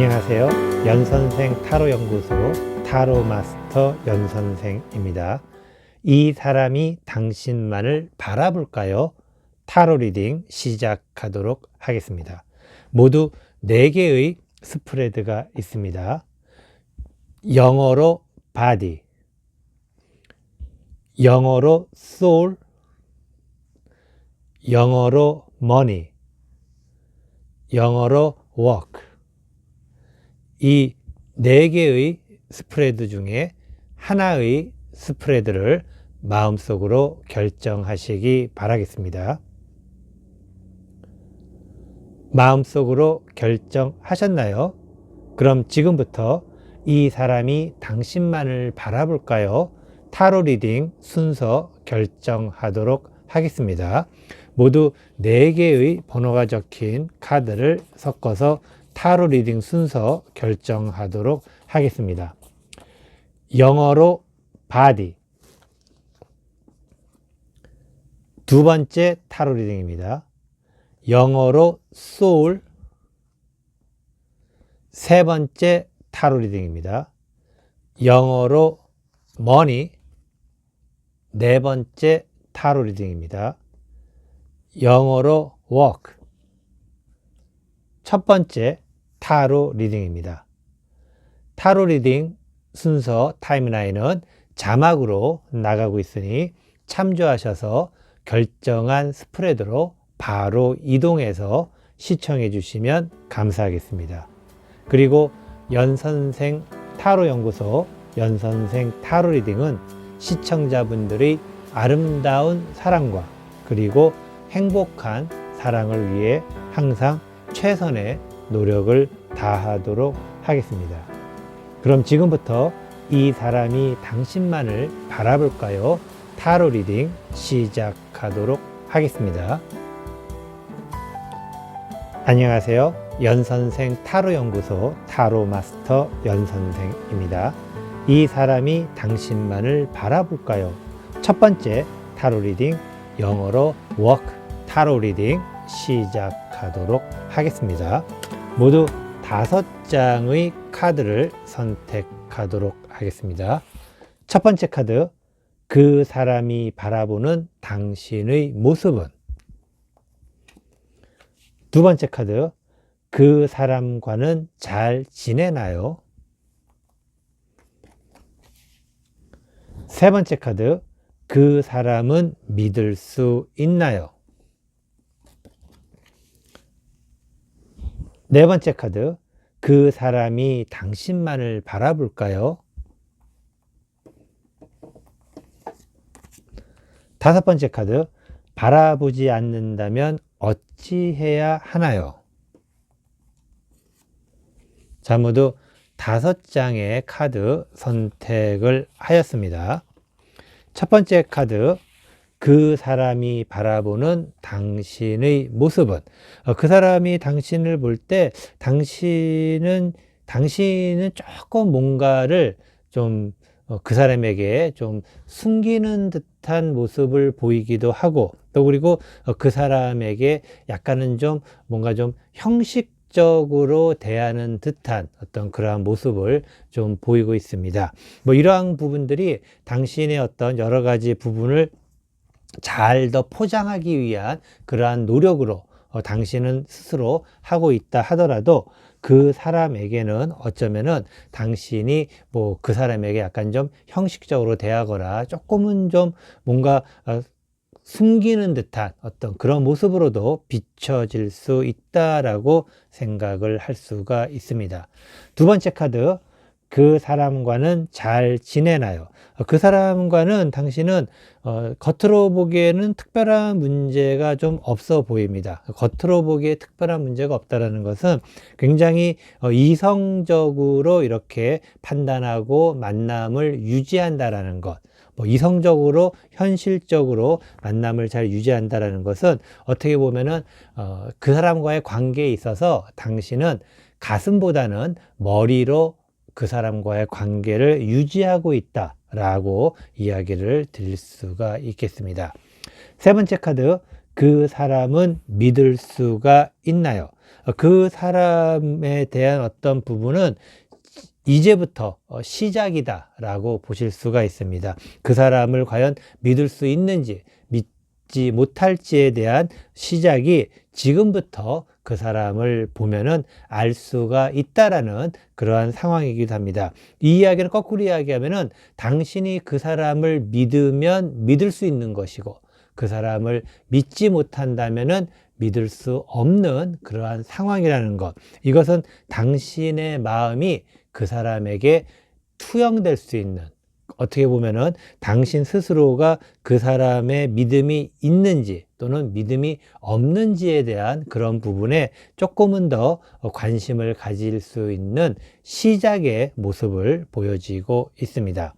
안녕하세요. 연선생 타로연구소 타로마스터 연선생입니다. 이 사람이 당신만을 바라볼까요? 타로 리딩 시작하도록 하겠습니다. 모두 4개의 스프레드가 있습니다. 영어로 body, 영어로 soul, 영어로 money, 영어로 work. 이 4개의 스프레드 중에 하나의 스프레드를 마음속으로 결정하시기 바라겠습니다. 마음속으로 결정하셨나요? 그럼 지금부터 이 사람이 당신만을 바라볼까요? 타로 리딩 순서 결정하도록 하겠습니다. 모두 4개의 번호가 적힌 카드를 섞어서 타로 리딩 순서 결정하도록 하겠습니다. 영어로 body, 두 번째 타로 리딩입니다. 영어로 soul, 세 번째 타로 리딩입니다. 영어로 money, 네 번째 타로 리딩입니다. 영어로 work, 첫 번째 타로 리딩입니다. 타로 리딩 순서 타임라인은 자막으로 나가고 있으니 참조하셔서 결정한 스프레드로 바로 이동해서 시청해 주시면 감사하겠습니다. 그리고 연선생 타로연구소 연선생 타로 리딩은 시청자분들의 아름다운 사랑과 그리고 행복한 사랑을 위해 항상 최선의 노력을 다하도록 하겠습니다. 그럼 지금부터 이 사람이 당신만을 바라볼까요? 타로 리딩 시작하도록 하겠습니다. 안녕하세요. 연선생 타로연구소 타로마스터 연선생입니다. 이 사람이 당신만을 바라볼까요? 첫 번째 타로 리딩 영어로 work 타로 리딩 시작하도록 하겠습니다. 모두 5장의 카드를 선택하도록 하겠습니다. 첫 번째 카드, 그 사람이 바라보는 당신의 모습은? 두 번째 카드, 그 사람과는 잘 지내나요? 세 번째 카드, 그 사람은 믿을 수 있나요? 네 번째 카드, 그 사람이 당신만을 바라볼까요? 다섯 번째 카드, 바라보지 않는다면 어찌해야 하나요? 자, 모두 5장의 카드 선택을 하였습니다. 첫 번째 카드, 그 사람이 바라보는 당신의 모습은? 그 사람이 당신을 볼 때 당신은 조금 뭔가를 좀 그 사람에게 좀 숨기는 듯한 모습을 보이기도 하고, 또 그리고 그 사람에게 약간은 좀 뭔가 좀 형식적으로 대하는 듯한 어떤 그러한 모습을 좀 보이고 있습니다. 이러한 부분들이 당신의 어떤 여러 가지 부분을 잘 더 포장하기 위한 그러한 노력으로 당신은 스스로 하고 있다 하더라도 그 사람에게는 어쩌면은 당신이 그 사람에게 약간 좀 형식적으로 대하거나 조금은 좀 뭔가 숨기는 듯한 어떤 그런 모습으로도 비춰질 수 있다라고 생각을 할 수가 있습니다. 두 번째 카드, 그 사람과는 잘 지내나요? 그 사람과는 당신은 겉으로 보기에는 특별한 문제가 좀 없어 보입니다. 겉으로 보기에 특별한 문제가 없다는 것은 굉장히 이성적으로 이렇게 판단하고 만남을 유지한다라는 것, 이성적으로 현실적으로 만남을 잘 유지한다라는 것은 어떻게 보면은 그 사람과의 관계에 있어서 당신은 가슴보다는 머리로 그 사람과의 관계를 유지하고 있다라고 이야기를 드릴 수가 있겠습니다. 세 번째 카드, 그 사람은 믿을 수가 있나요? 그 사람에 대한 어떤 부분은 이제부터 시작이다라고 보실 수가 있습니다. 그 사람을 과연 믿을 수 있는지 믿지 못할지에 대한 시작이 지금부터 그 사람을 보면은 알 수가 있다라는 그러한 상황이기도 합니다. 이 이야기를 거꾸로 이야기하면은 당신이 그 사람을 믿으면 믿을 수 있는 것이고 그 사람을 믿지 못한다면은 믿을 수 없는 그러한 상황이라는 것. 이것은 당신의 마음이 그 사람에게 투영될 수 있는, 어떻게 보면은 당신 스스로가 그 사람의 믿음이 있는지 또는 믿음이 없는지에 대한 그런 부분에 조금은 더 관심을 가질 수 있는 시작의 모습을 보여지고 있습니다.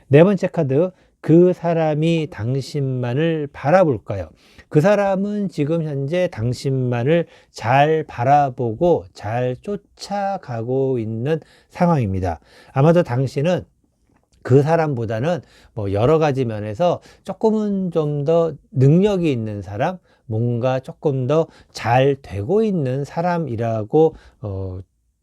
네 번째 카드, 그 사람이 당신만을 바라볼까요? 그 사람은 지금 현재 당신만을 잘 바라보고 잘 쫓아가고 있는 상황입니다. 아마도 당신은 그 사람보다는 뭐 여러 가지 면에서 조금은 좀 더 능력이 있는 사람, 뭔가 조금 더 잘 되고 있는 사람이라고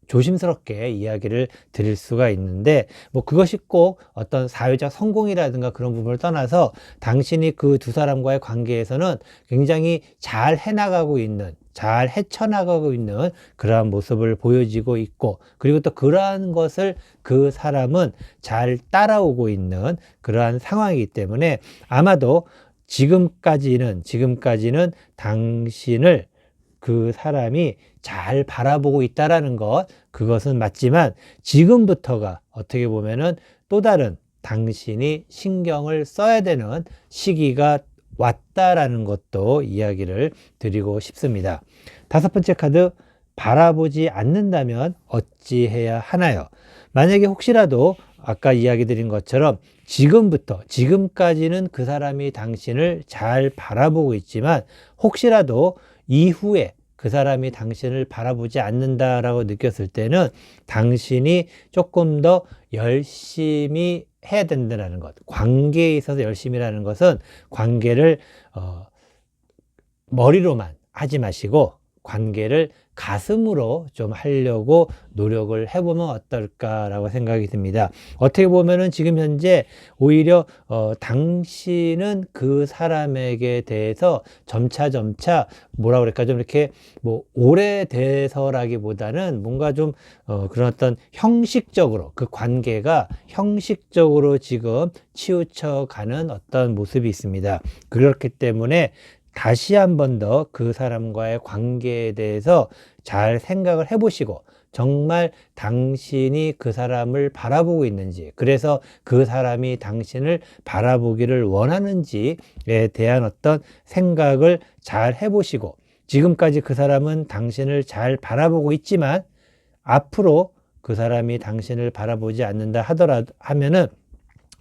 조심스럽게 이야기를 드릴 수가 있는데, 뭐 그것이 꼭 어떤 사회적 성공이라든가 그런 부분을 떠나서 당신이 그 두 사람과의 관계에서는 굉장히 잘 해나가고 있는, 잘 헤쳐나가고 있는 그러한 모습을 보여지고 있고, 그리고 또 그러한 것을 그 사람은 잘 따라오고 있는 그러한 상황이기 때문에 아마도 지금까지는 당신을 그 사람이 잘 바라보고 있다라는 것, 그것은 맞지만 지금부터가 어떻게 보면은 또 다른 당신이 신경을 써야 되는 시기가 왔다라는 것도 이야기를 드리고 싶습니다. 다섯 번째 카드, 바라보지 않는다면 어찌해야 하나요? 만약에 혹시라도 아까 이야기 드린 것처럼 지금까지는 그 사람이 당신을 잘 바라보고 있지만 혹시라도 이후에 그 사람이 당신을 바라보지 않는다라고 느꼈을 때는 당신이 조금 더 열심히 해야 된다는 것. 관계에 있어서 열심히라는 것은 관계를 머리로만 하지 마시고 관계를 가슴으로 좀 하려고 노력을 해보면 어떨까라고 생각이 듭니다. 어떻게 보면은 지금 현재 오히려 당신은 그 사람에게 대해서 점차 뭐라 그럴까, 좀 이렇게 뭐 오래돼서라기보다는 뭔가 좀 그런 어떤 형식적으로, 그 관계가 형식적으로 지금 치우쳐가는 어떤 모습이 있습니다. 그렇기 때문에 다시 한 번 더 그 사람과의 관계에 대해서 잘 생각을 해보시고 정말 당신이 그 사람을 바라보고 있는지, 그래서 그 사람이 당신을 바라보기를 원하는지에 대한 어떤 생각을 잘 해보시고, 지금까지 그 사람은 당신을 잘 바라보고 있지만 앞으로 그 사람이 당신을 바라보지 않는다 하면은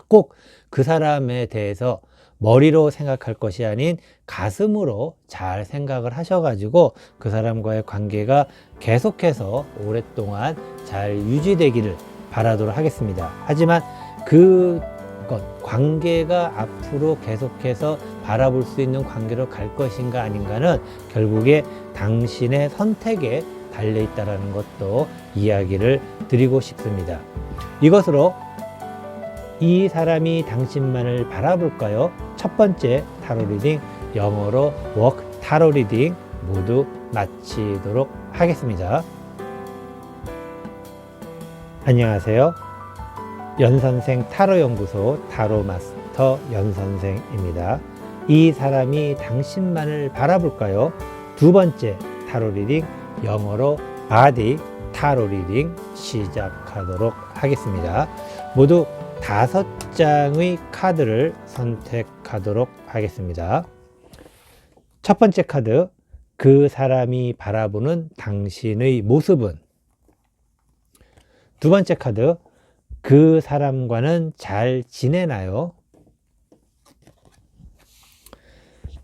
꼭 그 사람에 대해서 머리로 생각할 것이 아닌 가슴으로 잘 생각을 하셔가지고 그 사람과의 관계가 계속해서 오랫동안 잘 유지되기를 바라도록 하겠습니다. 하지만 관계가 앞으로 계속해서 바라볼 수 있는 관계로 갈 것인가 아닌가는 결국에 당신의 선택에 달려있다는 것도 이야기를 드리고 싶습니다. 이것으로 이 사람이 당신만을 바라볼까요? 첫 번째 타로 리딩, 영어로 워크 타로 리딩 모두 마치도록 하겠습니다. 안녕하세요. 연선생 타로연구소 타로마스터 연선생입니다. 이 사람이 당신만을 바라볼까요? 두 번째 타로 리딩, 영어로 바디 타로 리딩 시작하도록 하겠습니다. 모두 5장의 카드를 선택하도록 하겠습니다. 첫 번째 카드, 그 사람이 바라보는 당신의 모습은? 두 번째 카드, 그 사람과는 잘 지내나요?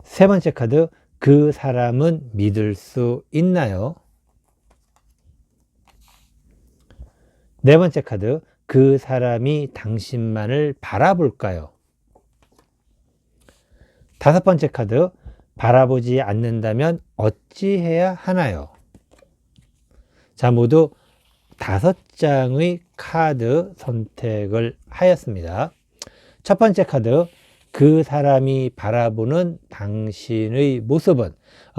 세 번째 카드, 그 사람은 믿을 수 있나요? 네 번째 카드, 그 사람이 당신만을 바라볼까요? 다섯 번째 카드, 바라보지 않는다면 어찌해야 하나요? 자, 모두 5장의 카드 선택을 하였습니다. 첫 번째 카드, 그 사람이 바라보는 당신의 모습은,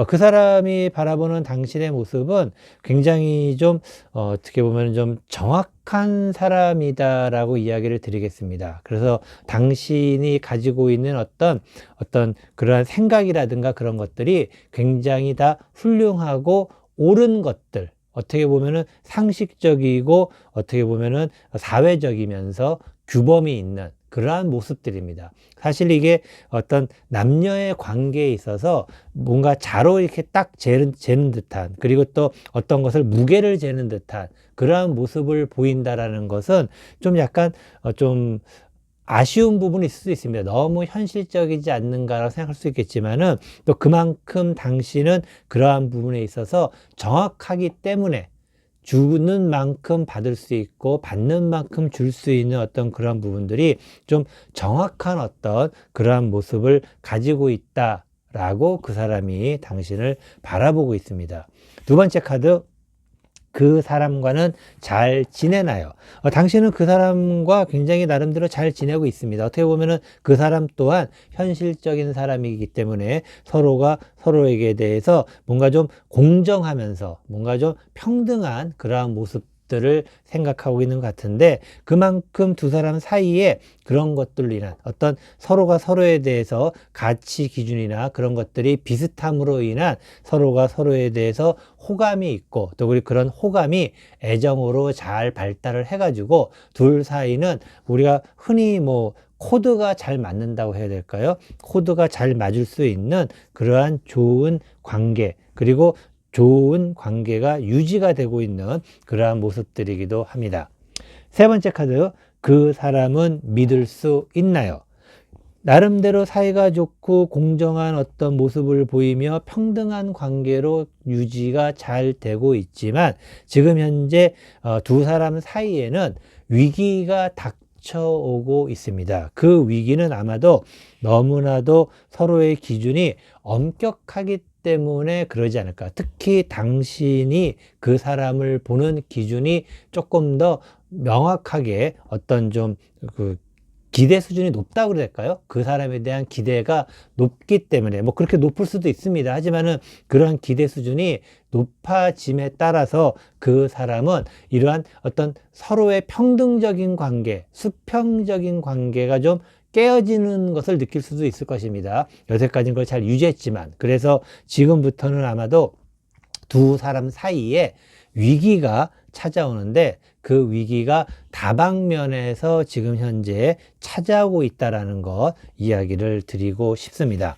그 사람이 바라보는 당신의 모습은 굉장히 좀 어떻게 보면 좀 정확한 사람이다라고 이야기를 드리겠습니다. 그래서 당신이 가지고 있는 어떤 그러한 생각이라든가 그런 것들이 굉장히 다 훌륭하고 옳은 것들, 어떻게 보면은 상식적이고 어떻게 보면은 사회적이면서 규범이 있는 그러한 모습들입니다. 사실 이게 어떤 남녀의 관계에 있어서 뭔가 자로 이렇게 딱 재는 듯한, 그리고 또 어떤 것을 무게를 재는 듯한 그러한 모습을 보인다라는 것은 좀 약간 좀 아쉬운 부분이 있을 수 있습니다. 너무 현실적이지 않는가라고 생각할 수 있겠지만은 또 그만큼 당신은 그러한 부분에 있어서 정확하기 때문에 주는 만큼 받을 수 있고 받는 만큼 줄 수 있는 어떤 그런 부분들이 좀 정확한 어떤 그러한 모습을 가지고 있다라고 그 사람이 당신을 바라보고 있습니다. 두 번째 카드, 그 사람과는 잘 지내나요? 당신은 그 사람과 굉장히 나름대로 잘 지내고 있습니다. 어떻게 보면은 그 사람 또한 현실적인 사람이기 때문에 서로가 서로에게 대해서 뭔가 좀 공정하면서 뭔가 좀 평등한 그러한 모습들을 생각하고 있는 것 같은데, 그만큼 두 사람 사이에 그런 것들로 인한 어떤 서로가 서로에 대해서 가치 기준이나 그런 것들이 비슷함으로 인한 서로가 서로에 대해서 호감이 있고, 또 그런 호감이 애정으로 잘 발달을 해가지고 둘 사이는 우리가 흔히 뭐 코드가 잘 맞는다고 해야 될까요? 코드가 잘 맞을 수 있는 그러한 좋은 관계, 그리고 좋은 관계가 유지가 되고 있는 그러한 모습들이기도 합니다. 세 번째 카드, 그 사람은 믿을 수 있나요? 나름대로 사이가 좋고 공정한 어떤 모습을 보이며 평등한 관계로 유지가 잘 되고 있지만, 지금 현재 두 사람 사이에는 위기가 닥쳐오고 있습니다. 그 위기는 아마도 너무나도 서로의 기준이 엄격하기 때문에 그러지 않을까. 특히 당신이 그 사람을 보는 기준이 조금 더 명확하게 어떤 좀 기대 수준이 높다고 그래야 될까요? 그 사람에 대한 기대가 높기 때문에, 뭐 그렇게 높을 수도 있습니다. 하지만은 그러한 기대 수준이 높아짐에 따라서 그 사람은 이러한 어떤 서로의 평등적인 관계, 수평적인 관계가 좀 깨어지는 것을 느낄 수도 있을 것입니다. 여태까지는 그걸 잘 유지했지만, 그래서 지금부터는 아마도 두 사람 사이에 위기가 찾아오는데, 그 위기가 다방면에서 지금 현재 찾아오고 있다는 것 이야기를 드리고 싶습니다.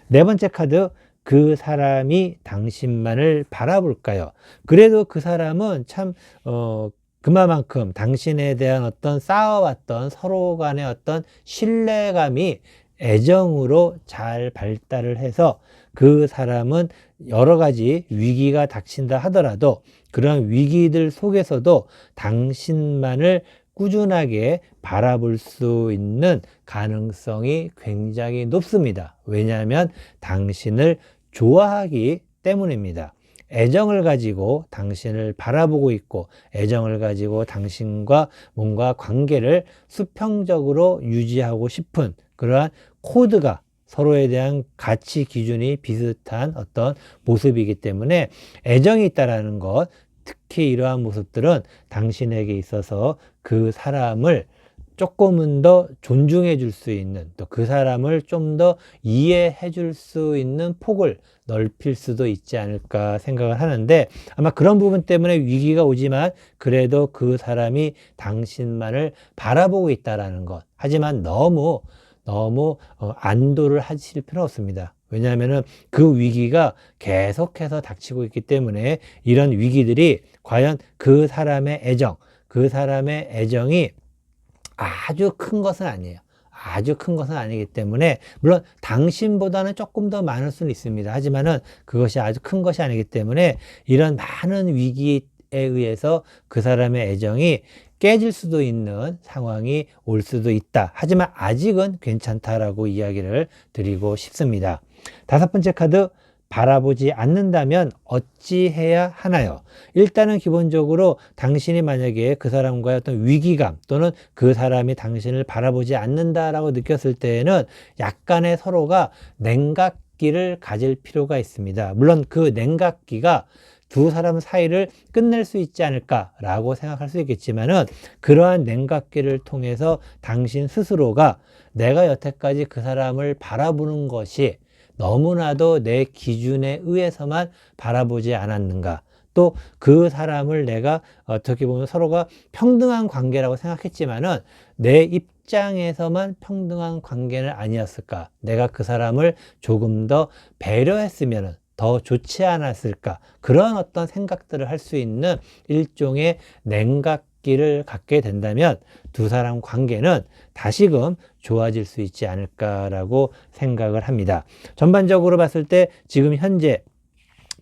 네 번째 카드, 그 사람이 당신만을 바라볼까요? 그래도 그 사람은 참 그만큼 당신에 대한 어떤 쌓아왔던 서로 간의 어떤 신뢰감이 애정으로 잘 발달을 해서 그 사람은 여러 가지 위기가 닥친다 하더라도 그런 위기들 속에서도 당신만을 꾸준하게 바라볼 수 있는 가능성이 굉장히 높습니다. 왜냐하면 당신을 좋아하기 때문입니다. 애정을 가지고 당신을 바라보고 있고, 애정을 가지고 당신과 뭔가 관계를 수평적으로 유지하고 싶은 그러한 코드가, 서로에 대한 가치 기준이 비슷한 어떤 모습이기 때문에 애정이 있다라는 것, 특히 이러한 모습들은 당신에게 있어서 그 사람을 조금은 더 존중해 줄 수 있는, 또 그 사람을 좀 더 이해해 줄 수 있는 폭을 넓힐 수도 있지 않을까 생각을 하는데, 아마 그런 부분 때문에 위기가 오지만 그래도 그 사람이 당신만을 바라보고 있다라는 것. 하지만 너무 안도를 하실 필요 없습니다. 왜냐하면은 그 위기가 계속해서 닥치고 있기 때문에 이런 위기들이 과연 그 사람의 애정, 그 사람의 애정이 아주 큰 것은 아니에요. 아주 큰 것은 아니기 때문에, 물론 당신보다는 조금 더 많을 수는 있습니다. 하지만은 그것이 아주 큰 것이 아니기 때문에 이런 많은 위기에 의해서 그 사람의 애정이 깨질 수도 있는 상황이 올 수도 있다. 하지만 아직은 괜찮다라고 이야기를 드리고 싶습니다. 다섯 번째 카드, 바라보지 않는다면 어찌해야 하나요? 일단은 기본적으로 당신이 만약에 그 사람과의 어떤 위기감 또는 그 사람이 당신을 바라보지 않는다라고 느꼈을 때에는 약간의 서로가 냉각기를 가질 필요가 있습니다. 물론 그 냉각기가 두 사람 사이를 끝낼 수 있지 않을까라고 생각할 수 있겠지만은, 그러한 냉각기를 통해서 당신 스스로가 내가 여태까지 그 사람을 바라보는 것이 너무나도 내 기준에 의해서만 바라보지 않았는가, 또 그 사람을 내가 어떻게 보면 서로가 평등한 관계라고 생각했지만은 내 입장에서만 평등한 관계는 아니었을까, 내가 그 사람을 조금 더 배려했으면 더 좋지 않았을까, 그런 어떤 생각들을 할 수 있는 일종의 냉각기를 갖게 된다면 두 사람 관계는 다시금 좋아질 수 있지 않을까라고 생각을 합니다. 전반적으로 봤을 때 지금 현재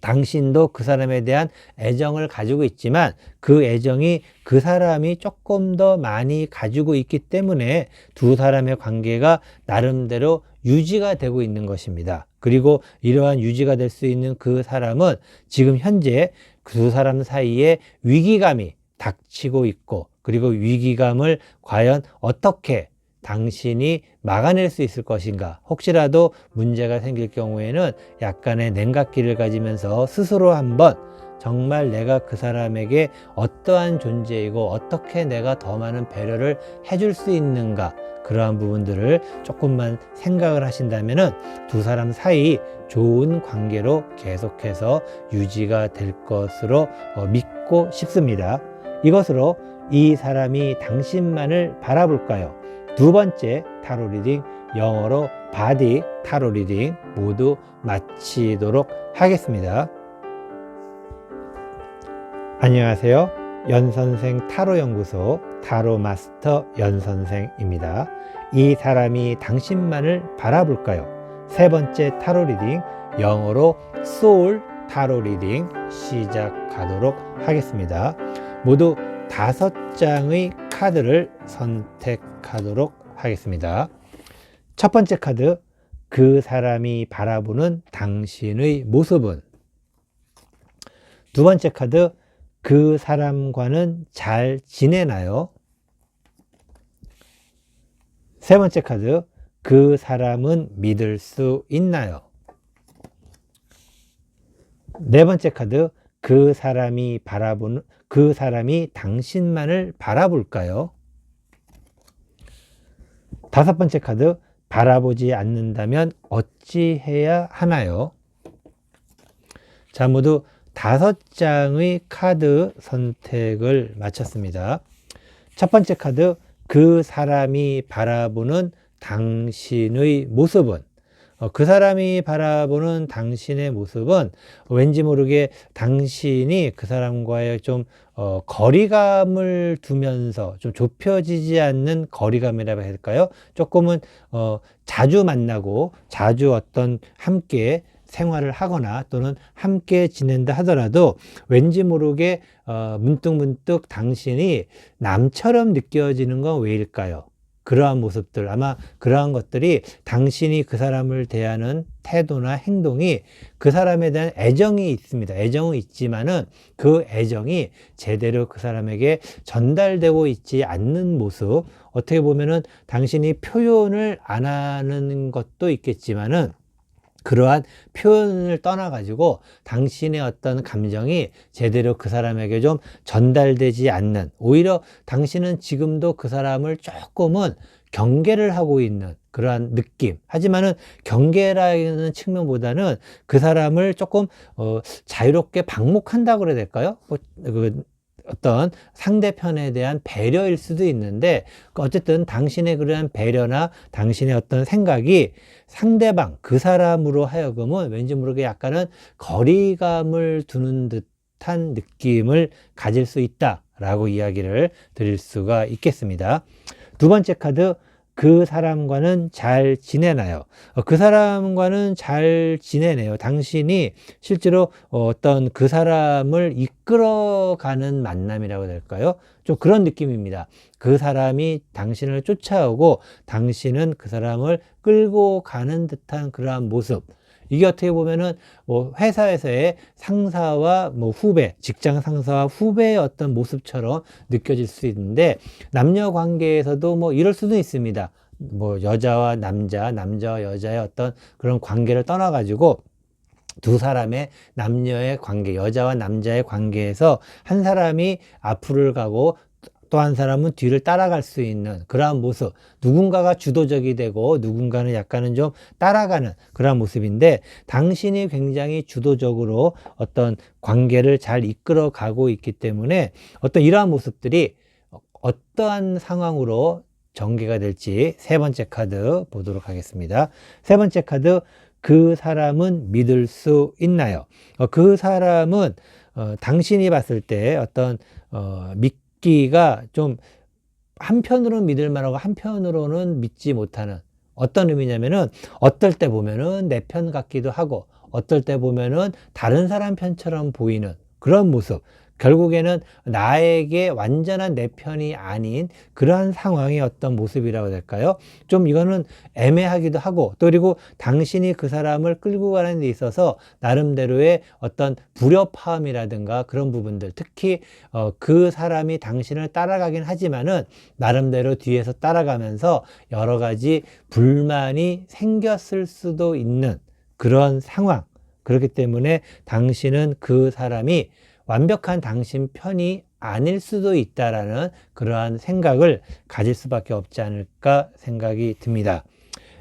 당신도 그 사람에 대한 애정을 가지고 있지만 그 애정이 그 사람이 조금 더 많이 가지고 있기 때문에 두 사람의 관계가 나름대로 유지가 되고 있는 것입니다. 그리고 이러한 유지가 될 수 있는 그 사람은 지금 현재 두 사람 사이에 위기감이 닥치고 있고, 그리고 위기감을 과연 어떻게 당신이 막아낼 수 있을 것인가, 혹시라도 문제가 생길 경우에는 약간의 냉각기를 가지면서 스스로 한번 정말 내가 그 사람에게 어떠한 존재이고 어떻게 내가 더 많은 배려를 해줄 수 있는가, 그러한 부분들을 조금만 생각을 하신다면은 두 사람 사이 좋은 관계로 계속해서 유지가 될 것으로 믿고 싶습니다. 이것으로 이 사람이 당신만을 바라볼까요? 두 번째 타로 리딩, 영어로 바디 타로 리딩 모두 마치도록 하겠습니다. 안녕하세요. 연선생 타로연구소 타로 마스터 연선생입니다. 이 사람이 당신만을 바라볼까요? 세 번째 타로 리딩, 영어로 소울 타로 리딩 시작하도록 하겠습니다. 모두 5장의 카드를 선택하도록 하겠습니다. 첫 번째 카드, 그 사람이 바라보는 당신의 모습은. 두 번째 카드, 그 사람과는 잘 지내나요? 세 번째 카드, 그 사람은 믿을 수 있나요? 네 번째 카드, 그 사람이 당신만을 바라볼까요? 다섯 번째 카드, 바라보지 않는다면 어찌해야 하나요? 자, 모두 5장의 카드 선택을 마쳤습니다. 첫 번째 카드, 그 사람이 바라보는 당신의 모습은. 그 사람이 바라보는 당신의 모습은 왠지 모르게 당신이 그 사람과의 좀 거리감을 두면서 좀 좁혀지지 않는 거리감이라고 할까요? 조금은 자주 만나고 자주 어떤 함께 생활을 하거나 또는 함께 지낸다 하더라도 왠지 모르게 문득문득 당신이 남처럼 느껴지는 건 왜일까요? 그러한 모습들, 아마 그러한 것들이 당신이 그 사람을 대하는 태도나 행동이 그 사람에 대한 애정이 있습니다. 애정은 있지만은 그 애정이 제대로 그 사람에게 전달되고 있지 않는 모습, 어떻게 보면은 당신이 표현을 안 하는 것도 있겠지만은 그러한 표현을 떠나가지고 당신의 어떤 감정이 제대로 그 사람에게 좀 전달되지 않는, 오히려 당신은 지금도 그 사람을 조금은 경계를 하고 있는 그러한 느낌. 하지만은 경계라는 측면보다는 그 사람을 조금 자유롭게 방목한다고 그래야 될까요? 어떤 상대편에 대한 배려일 수도 있는데, 어쨌든 당신의 그러한 배려나 당신의 어떤 생각이 상대방 그 사람으로 하여금은 왠지 모르게 약간은 거리감을 두는 듯한 느낌을 가질 수 있다라고 이야기를 드릴 수가 있겠습니다. 두 번째 카드, 그 사람과는 잘 지내나요? 그 사람과는 잘 지내네요. 당신이 실제로 어떤 그 사람을 이끌어가는 만남이라고 해야 될까요? 좀 그런 느낌입니다. 그 사람이 당신을 쫓아오고 당신은 그 사람을 끌고 가는 듯한 그러한 모습. 이게 어떻게 보면은 뭐 회사에서의 상사와 뭐 후배, 직장 상사와 후배의 어떤 모습처럼 느껴질 수 있는데, 남녀 관계에서도 뭐 이럴 수도 있습니다. 뭐 여자와 남자, 남자와 여자의 어떤 그런 관계를 떠나가지고 두 사람의 남녀의 관계, 여자와 남자의 관계에서 한 사람이 앞을 가고 또 한 사람은 뒤를 따라갈 수 있는 그러한 모습, 누군가가 주도적이 되고 누군가는 약간은 좀 따라가는 그러한 모습인데, 당신이 굉장히 주도적으로 어떤 관계를 잘 이끌어 가고 있기 때문에 어떤 이러한 모습들이 어떠한 상황으로 전개가 될지 세 번째 카드 보도록 하겠습니다. 세 번째 카드, 그 사람은 믿을 수 있나요? 그 사람은 당신이 봤을 때 어떤 믿기가 좀 한편으로는 믿을 만하고 한편으로는 믿지 못하는, 어떤 의미냐면은 어떨 때 보면은 내 편 같기도 하고 어떨 때 보면은 다른 사람 편처럼 보이는 그런 모습, 결국에는 나에게 완전한 내 편이 아닌 그러한 상황의 어떤 모습이라고 해야 될까요? 좀 이거는 애매하기도 하고, 또 그리고 당신이 그 사람을 끌고 가는 데 있어서 나름대로의 어떤 불협화음이라든가 그런 부분들, 특히 그 사람이 당신을 따라가긴 하지만은 나름대로 뒤에서 따라가면서 여러 가지 불만이 생겼을 수도 있는 그런 상황. 그렇기 때문에 당신은 그 사람이 완벽한 당신 편이 아닐 수도 있다라는 그러한 생각을 가질 수밖에 없지 않을까 생각이 듭니다.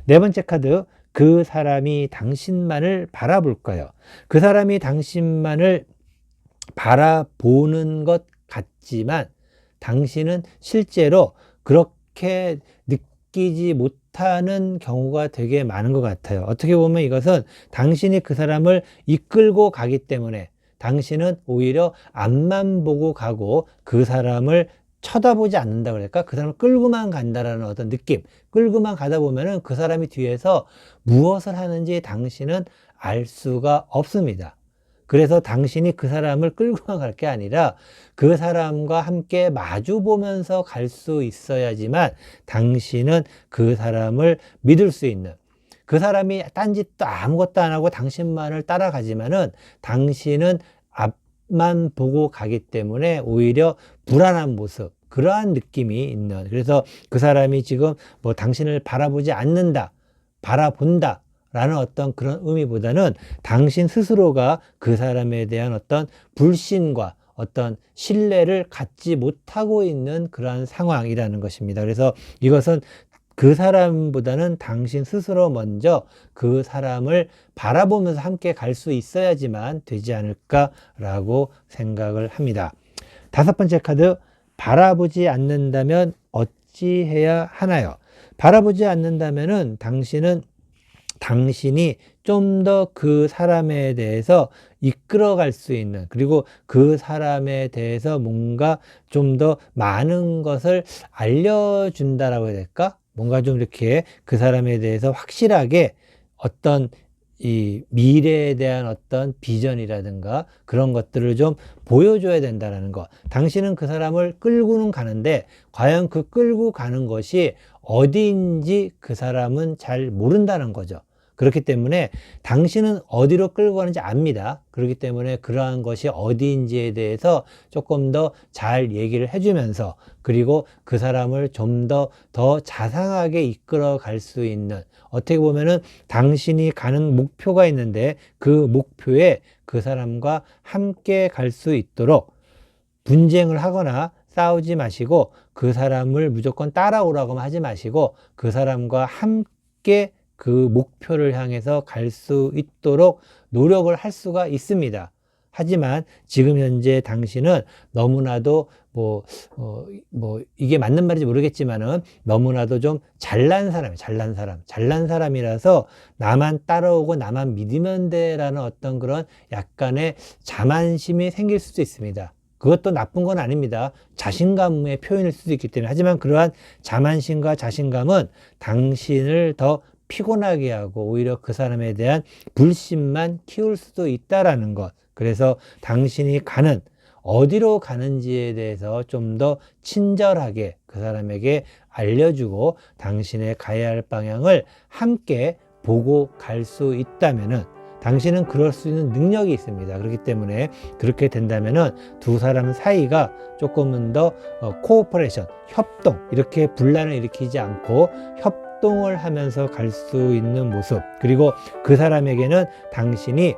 네 번째 카드, 그 사람이 당신만을 바라볼까요? 그 사람이 당신만을 바라보는 것 같지만 당신은 실제로 그렇게 느끼지 못하는 경우가 되게 많은 것 같아요. 어떻게 보면 이것은 당신이 그 사람을 이끌고 가기 때문에 당신은 오히려 앞만 보고 가고 그 사람을 쳐다보지 않는다 그럴까? 그 사람을 끌고만 간다라는 어떤 느낌. 끌고만 가다 보면은 그 사람이 뒤에서 무엇을 하는지 당신은 알 수가 없습니다. 그래서 당신이 그 사람을 끌고만 갈 게 아니라 그 사람과 함께 마주 보면서 갈 수 있어야지만 당신은 그 사람을 믿을 수 있는, 그 사람이 딴짓도 아무것도 안 하고 당신만을 따라가지만은 당신은 앞만 보고 가기 때문에 오히려 불안한 모습, 그러한 느낌이 있는, 그래서 그 사람이 지금 뭐 당신을 바라보지 않는다, 바라본다 라는 어떤 그런 의미보다는 당신 스스로가 그 사람에 대한 어떤 불신과 어떤 신뢰를 갖지 못하고 있는 그러한 상황이라는 것입니다. 그래서 이것은 그 사람보다는 당신 스스로 먼저 그 사람을 바라보면서 함께 갈 수 있어야지만 되지 않을까라고 생각을 합니다. 다섯 번째 카드, 바라보지 않는다면 어찌해야 하나요? 바라보지 않는다면은 당신이 좀 더 그 사람에 대해서 이끌어갈 수 있는, 그리고 그 사람에 대해서 뭔가 좀 더 많은 것을 알려준다라고 해야 될까? 뭔가 좀 이렇게 그 사람에 대해서 확실하게 어떤 이 미래에 대한 어떤 비전이라든가 그런 것들을 좀 보여줘야 된다는 것. 당신은 그 사람을 끌고는 가는데 과연 그 끌고 가는 것이 어디인지 그 사람은 잘 모른다는 거죠. 그렇기 때문에 당신은 어디로 끌고 가는지 압니다. 그렇기 때문에 그러한 것이 어디인지에 대해서 조금 더 잘 얘기를 해주면서, 그리고 그 사람을 좀 더 자상하게 이끌어 갈 수 있는, 어떻게 보면은 당신이 가는 목표가 있는데 그 목표에 그 사람과 함께 갈 수 있도록 분쟁을 하거나 싸우지 마시고 그 사람을 무조건 따라오라고만 하지 마시고 그 사람과 함께 그 목표를 향해서 갈 수 있도록 노력을 할 수가 있습니다. 하지만 지금 현재 당신은 너무나도 이게 맞는 말인지 모르겠지만은 너무나도 좀 잘난 사람이라서 나만 따라오고 나만 믿으면 돼라는 어떤 그런 약간의 자만심이 생길 수도 있습니다. 그것도 나쁜 건 아닙니다. 자신감의 표현일 수도 있기 때문에. 하지만 그러한 자만심과 자신감은 당신을 더 피곤하게 하고 오히려 그 사람에 대한 불신만 키울 수도 있다라는 것. 그래서 당신이 어디로 가는지에 대해서 좀 더 친절하게 그 사람에게 알려주고 당신의 가야 할 방향을 함께 보고 갈 수 있다면은 당신은 그럴 수 있는 능력이 있습니다. 그렇기 때문에 그렇게 된다면은 두 사람 사이가 조금은 더 코오퍼레이션, 협동, 이렇게 분란을 일으키지 않고 협동을 하면서 갈 수 있는 모습, 그리고 그 사람에게는 당신이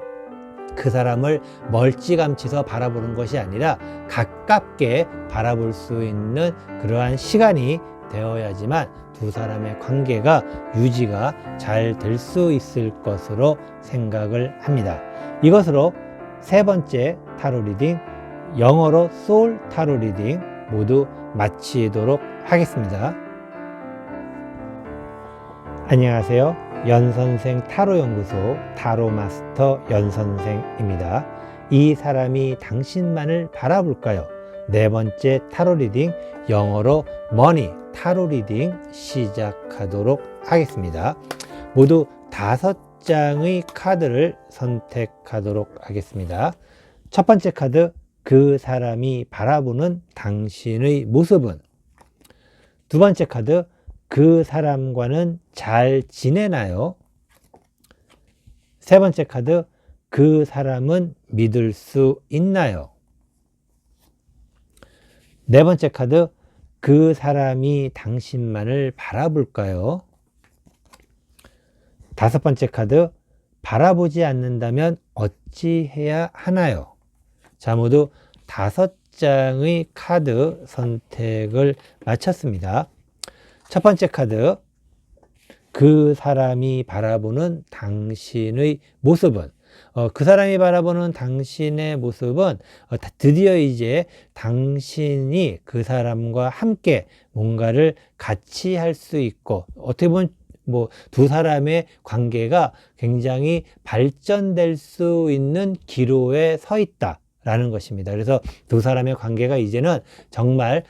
그 사람을 멀찌감치서 바라보는 것이 아니라 가깝게 바라볼 수 있는 그러한 시간이 되어야지만 두 사람의 관계가 유지가 잘 될 수 있을 것으로 생각을 합니다. 이것으로 세 번째 타로 리딩, 영어로 소울 타로 리딩 모두 마치도록 하겠습니다. 안녕하세요. 연선생 타로연구소 타로마스터 연선생입니다. 이 사람이 당신만을 바라볼까요? 네 번째 타로 리딩, 영어로 머니 타로 리딩 시작하도록 하겠습니다. 모두 5장의 카드를 선택하도록 하겠습니다. 첫 번째 카드, 그 사람이 바라보는 당신의 모습은? 두 번째 카드, 그 사람과는 잘 지내나요? 세 번째 카드, 그 사람은 믿을 수 있나요? 네 번째 카드, 그 사람이 당신만을 바라볼까요? 다섯 번째 카드, 바라보지 않는다면 어찌해야 하나요? 자, 모두 5장의 카드 선택을 마쳤습니다. 첫 번째 카드, 그 사람이 바라보는 당신의 모습은? 그 사람이 바라보는 당신의 모습은 드디어 이제 당신이 그 사람과 함께 뭔가를 같이 할 수 있고, 어떻게 보면 두 사람의 관계가 굉장히 발전될 수 있는 기로에 서 있다 라는 것입니다. 그래서 두 사람의 관계가 이제는 정말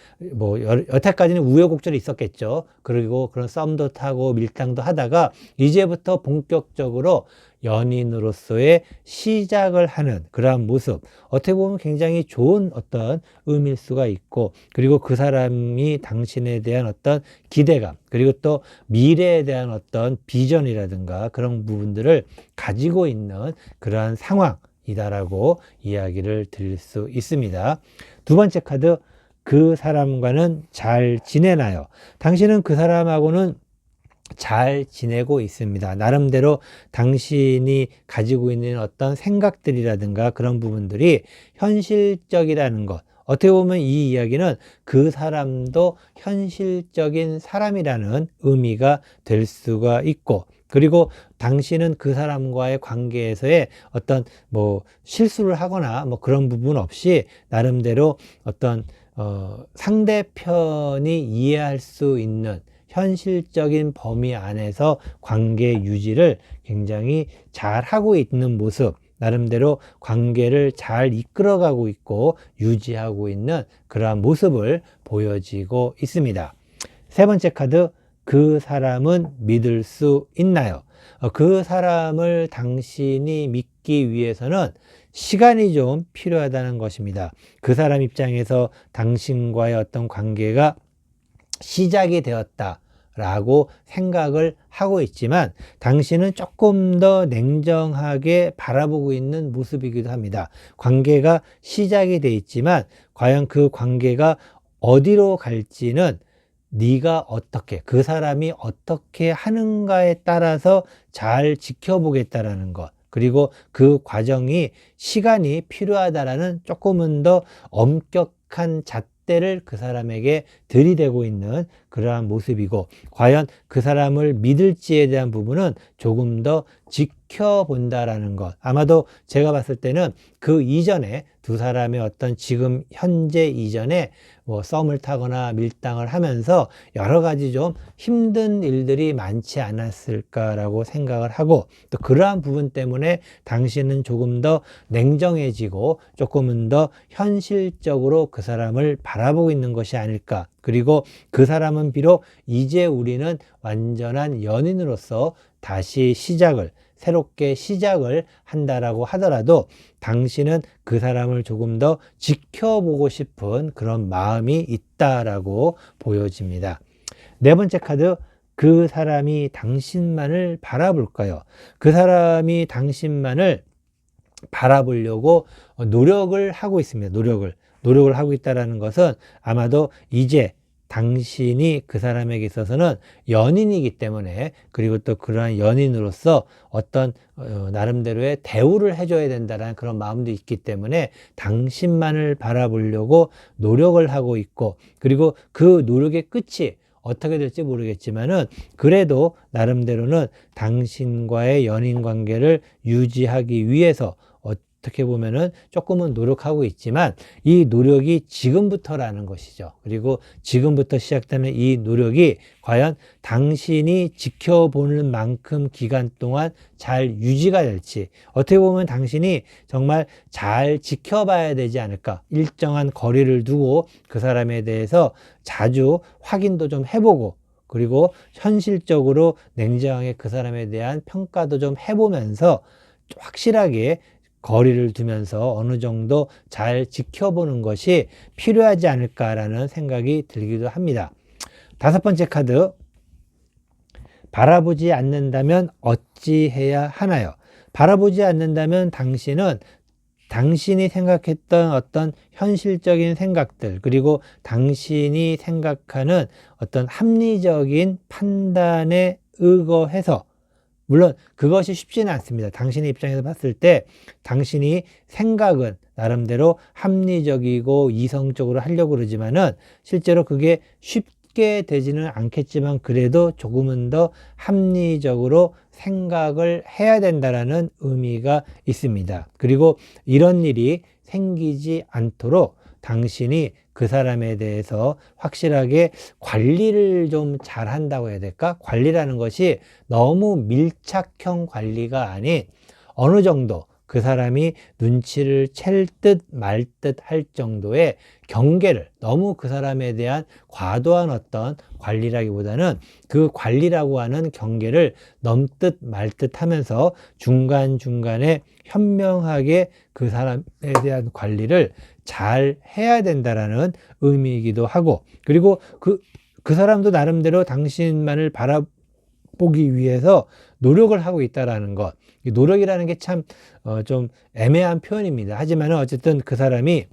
여태까지는 우여곡절이 있었겠죠. 그리고 그런 썸도 타고 밀당도 하다가 이제부터 본격적으로 연인으로서의 시작을 하는 그러한 모습, 어떻게 보면 굉장히 좋은 어떤 의미일 수가 있고, 그리고 그 사람이 당신에 대한 어떤 기대감, 그리고 또 미래에 대한 어떤 비전이라든가 그런 부분들을 가지고 있는 그러한 상황 이다라고 이야기를 드릴 수 있습니다. 두 번째 카드, 그 사람과는 잘 지내나요? 당신은 그 사람하고는 잘 지내고 있습니다. 나름대로 당신이 가지고 있는 어떤 생각들이라든가 그런 부분들이 현실적이라는 것, 어떻게 보면 이 이야기는 그 사람도 현실적인 사람이라는 의미가 될 수가 있고, 그리고 당신은 그 사람과의 관계에서의 어떤 실수를 하거나 그런 부분 없이 나름대로 어떤 상대편이 이해할 수 있는 현실적인 범위 안에서 관계 유지를 굉장히 잘 하고 있는 모습, 나름대로 관계를 잘 이끌어가고 있고 유지하고 있는 그러한 모습을 보여지고 있습니다. 세 번째 카드, 그 사람은 믿을 수 있나요? 그 사람을 당신이 믿기 위해서는 시간이 좀 필요하다는 것입니다. 그 사람 입장에서 당신과의 어떤 관계가 시작이 되었다라고 생각을 하고 있지만 당신은 조금 더 냉정하게 바라보고 있는 모습이기도 합니다. 관계가 시작이 돼 있지만 과연 그 관계가 어디로 갈지는 네가 어떻게, 그 사람이 어떻게 하는가에 따라서 잘 지켜보겠다라는 것, 그리고 그 과정이 시간이 필요하다라는 조금은 더 엄격한 잣대를 그 사람에게 들이대고 있는 그러한 모습이고, 과연 그 사람을 믿을지에 대한 부분은 조금 더 지켜본다라는 것. 아마도 제가 봤을 때는 그 이전에 두 사람의 어떤 지금 현재 이전에 썸을 타거나 밀당을 하면서 여러 가지 좀 힘든 일들이 많지 않았을까라고 생각을 하고, 또 그러한 부분 때문에 당신은 조금 더 냉정해지고 조금은 더 현실적으로 그 사람을 바라보고 있는 것이 아닐까. 그리고 그 사람은 비록 이제 우리는 완전한 연인으로서 다시 새롭게 시작을 한다라고 하더라도 당신은 그 사람을 조금 더 지켜보고 싶은 그런 마음이 있다라고 보여집니다. 네 번째 카드, 그 사람이 당신만을 바라볼까요? 그 사람이 당신만을 바라보려고 노력을 하고 있습니다. 노력을 하고 있다는 것은 아마도 이제 당신이 그 사람에게 있어서는 연인이기 때문에, 그리고 또 그러한 연인으로서 어떤 나름대로의 대우를 해줘야 된다는 그런 마음도 있기 때문에 당신만을 바라보려고 노력을 하고 있고, 그리고 그 노력의 끝이 어떻게 될지 모르겠지만은 그래도 나름대로는 당신과의 연인 관계를 유지하기 위해서 어떻게 보면은 조금은 노력하고 있지만, 이 노력이 지금부터라는 것이죠. 그리고 지금부터 시작되는 이 노력이 과연 당신이 지켜보는 만큼 기간 동안 잘 유지가 될지, 어떻게 보면 당신이 정말 잘 지켜봐야 되지 않을까. 일정한 거리를 두고 그 사람에 대해서 자주 확인도 좀 해보고, 그리고 현실적으로 냉정하게 그 사람에 대한 평가도 좀 해보면서 확실하게 거리를 두면서 어느 정도 잘 지켜보는 것이 필요하지 않을까라는 생각이 들기도 합니다. 5번째 카드, 바라보지 않는다면 어찌해야 하나요? 바라보지 않는다면 당신은 당신이 생각했던 어떤 현실적인 생각들, 그리고 당신이 생각하는 어떤 합리적인 판단에 의거해서, 물론 그것이 쉽지는 않습니다. 당신의 입장에서 봤을 때 당신이 생각은 나름대로 합리적이고 이성적으로 하려고 그러지만은 실제로 그게 쉽게 되지는 않겠지만, 그래도 조금은 더 합리적으로 생각을 해야 된다라는 의미가 있습니다. 그리고 이런 일이 생기지 않도록 당신이 그 사람에 대해서 확실하게 관리를 좀 잘 한다고 해야 될까? 관리라는 것이 너무 밀착형 관리가 아닌 어느 정도 그 사람이 눈치를 챌 듯 말 듯 할 정도의 경계를, 너무 그 사람에 대한 과도한 어떤 관리라기보다는 그 관리라고 하는 경계를 넘듯 말 듯 하면서 중간중간에 현명하게 그 사람에 대한 관리를 잘 해야 된다라는 의미이기도 하고, 그리고 그 사람도 나름대로 당신만을 바라보기 위해서 노력을 하고 있다라는 것. 노력이라는 게 참 좀 애매한 표현입니다. 하지만 어쨌든 그 사람이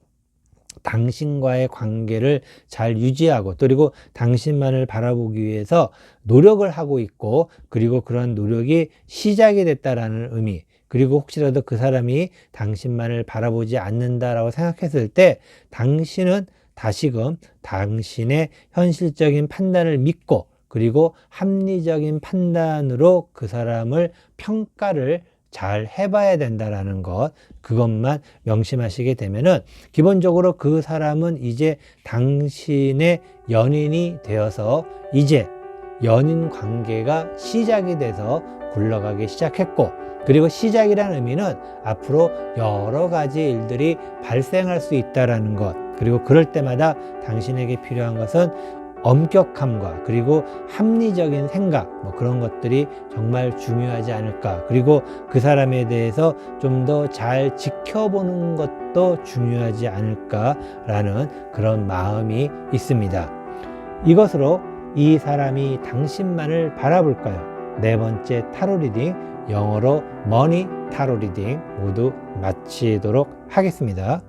당신과의 관계를 잘 유지하고, 그리고 당신만을 바라보기 위해서 노력을 하고 있고, 그리고 그런 노력이 시작이 됐다라는 의미, 그리고 혹시라도 그 사람이 당신만을 바라보지 않는다라고 생각했을 때 당신은 다시금 당신의 현실적인 판단을 믿고, 그리고 합리적인 판단으로 그 사람을 평가를 잘 해봐야 된다라는 것, 그것만 명심하시게 되면은 기본적으로 그 사람은 이제 당신의 연인이 되어서 이제 연인 관계가 시작이 돼서 굴러가기 시작했고, 그리고 시작이라는 의미는 앞으로 여러 가지 일들이 발생할 수 있다라는 것, 그리고 그럴 때마다 당신에게 필요한 것은 엄격함과 그리고 합리적인 생각, 그런 것들이 정말 중요하지 않을까. 그리고 그 사람에 대해서 좀 더 잘 지켜보는 것도 중요하지 않을까라는 그런 마음이 있습니다. 이것으로 이 사람이 당신만을 바라볼까요? 4번째 타로 리딩, 영어로 머니 타로 리딩 모두 마치도록 하겠습니다.